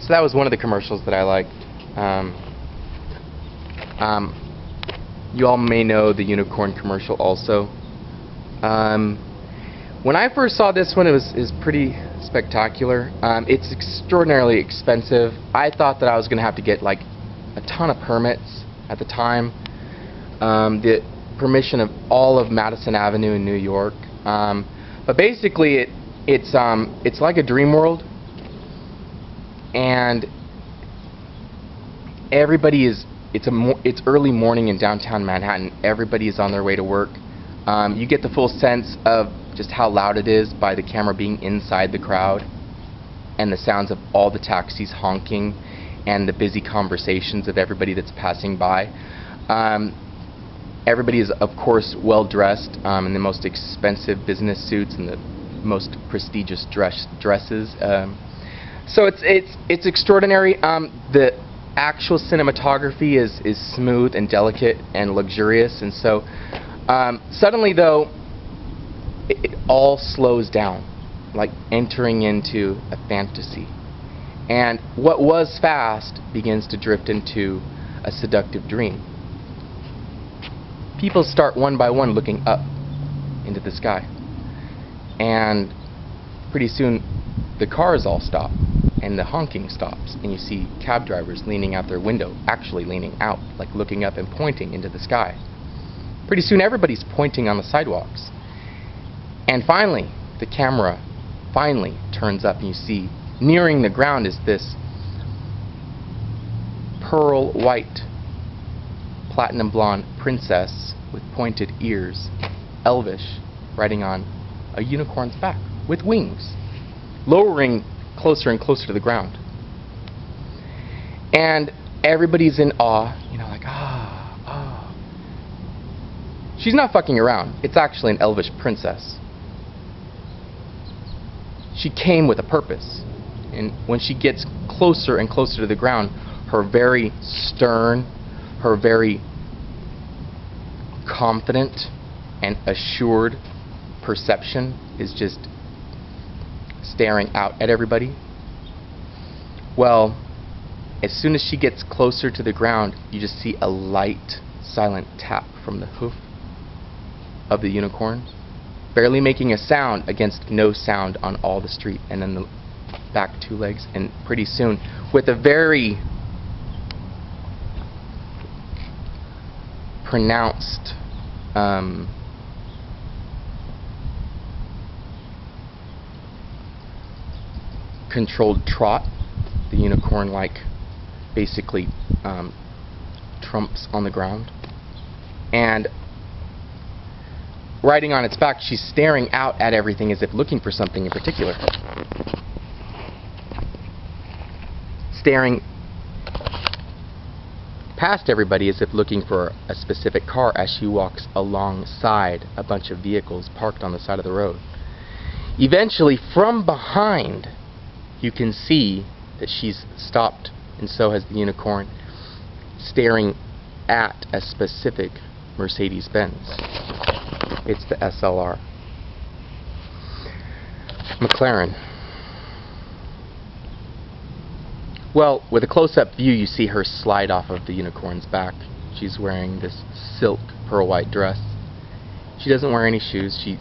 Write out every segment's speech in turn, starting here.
So that was one of the commercials that I liked. You all may know the unicorn commercial also. When I first saw this one, it was pretty spectacular. It's extraordinarily expensive. I thought that I was going to have to get like a ton of permits at the time. The permission of all of Madison Avenue in New York. But basically, it's like a dream world, and everybody is. It's early morning in downtown Manhattan. Everybody is on their way to work. You get the full sense of just how loud it is by the camera being inside the crowd, and the sounds of all the taxis honking, and the busy conversations of everybody that's passing by. Everybody is, of course, well dressed in the most expensive business suits and the most prestigious dresses. So it's extraordinary. The actual cinematography is smooth and delicate and luxurious, and so suddenly, though, it all slows down, like entering into a fantasy. And what was fast begins to drift into a seductive dream. People start one by one looking up into the sky. And pretty soon the cars all stop and the honking stops, and you see cab drivers leaning out their window, actually leaning out, like looking up and pointing into the sky. Pretty soon everybody's pointing on the sidewalks. And finally, the camera finally turns up, and you see nearing the ground is this pearl white, platinum blonde princess with pointed ears, elvish, riding on a unicorn's back with wings, lowering closer and closer to the ground. And everybody's in awe, you know, like, ah. She's not fucking around. It's actually an elvish princess. She came with a purpose. And when she gets closer and closer to the ground, her very stern, her very confident and assured perception is just staring out at everybody. Well, as soon as she gets closer to the ground, you just see a light, silent tap from the hoof of the unicorn, barely making a sound against no sound on all the street, and then the back two legs, and pretty soon, with a very pronounced controlled trot, the unicorn basically trumps on the ground, and riding on its back, she's staring out at everything as if looking for something in particular. Staring past everybody as if looking for a specific car as she walks alongside a bunch of vehicles parked on the side of the road. Eventually, from behind, you can see that she's stopped, and so has the unicorn, staring at a specific Mercedes-Benz. It's the SLR. McLaren. Well, with a close-up view, you see her slide off of the unicorn's back. She's wearing this silk pearl white dress. She doesn't wear any shoes. She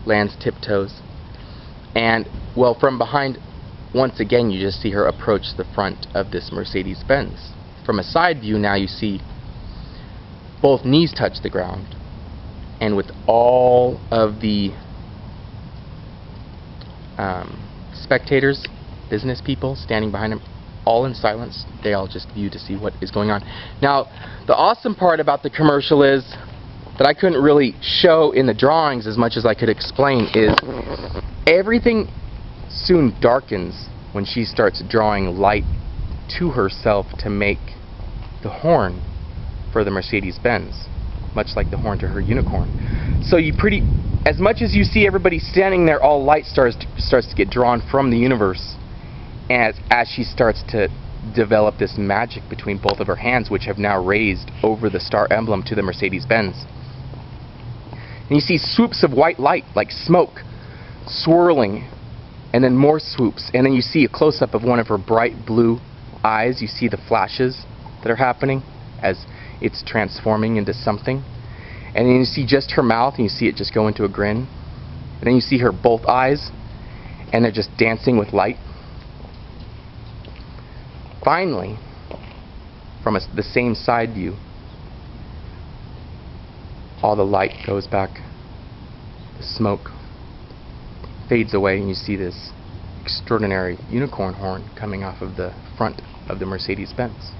lands tiptoes. And, well, from behind, once again, you just see her approach the front of this Mercedes-Benz. From a side view now, you see both knees touch the ground. And with all of the spectators, business people standing behind him, all in silence, they all just view to see what is going on. Now, the awesome part about the commercial is that I couldn't really show in the drawings as much as I could explain is everything soon darkens when she starts drawing light to herself to make the horn for the Mercedes-Benz, much like the horn to her unicorn. So as much as you see everybody standing there, all light starts to get drawn from the universe as she starts to develop this magic between both of her hands, which have now raised over the star emblem to the Mercedes-Benz. And you see swoops of white light, like smoke, swirling, and then more swoops, and then you see a close-up of one of her bright blue eyes, you see the flashes that are happening as it's transforming into something. And then you see just her mouth, and you see it just go into a grin. And then you see her both eyes, and they're just dancing with light. Finally, from the same side view, all the light goes back, the smoke fades away, and you see this extraordinary unicorn horn coming off of the front of the Mercedes-Benz.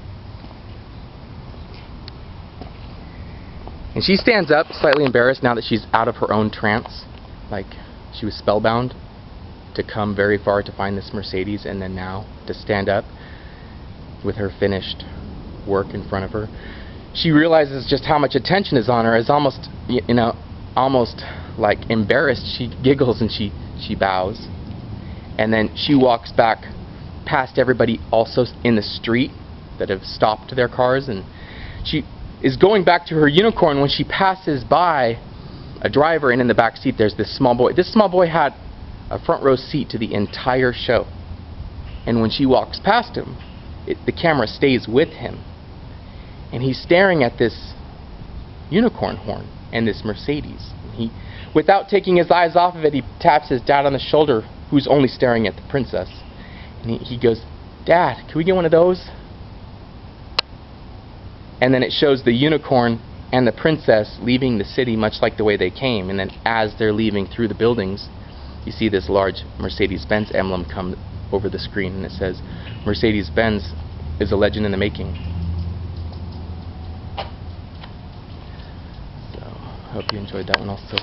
And she stands up, slightly embarrassed now that she's out of her own trance, like she was spellbound to come very far to find this Mercedes, and then now to stand up with her finished work in front of her. She realizes just how much attention is on her, is almost, almost like embarrassed. She giggles and she bows. And then she walks back past everybody also in the street that have stopped their cars, and she is going back to her unicorn when she passes by a driver, and in the back seat there's this small boy. This small boy had a front row seat to the entire show. And when she walks past him, the camera stays with him. And he's staring at this unicorn horn and this Mercedes. And he, without taking his eyes off of it, he taps his dad on the shoulder, who's only staring at the princess. And he goes, "Dad, can we get one of those?" And then it shows the unicorn and the princess leaving the city much like the way they came. And then as they're leaving through the buildings, you see this large Mercedes-Benz emblem come over the screen, and it says, "Mercedes-Benz is a legend in the making." So, I hope you enjoyed that one also.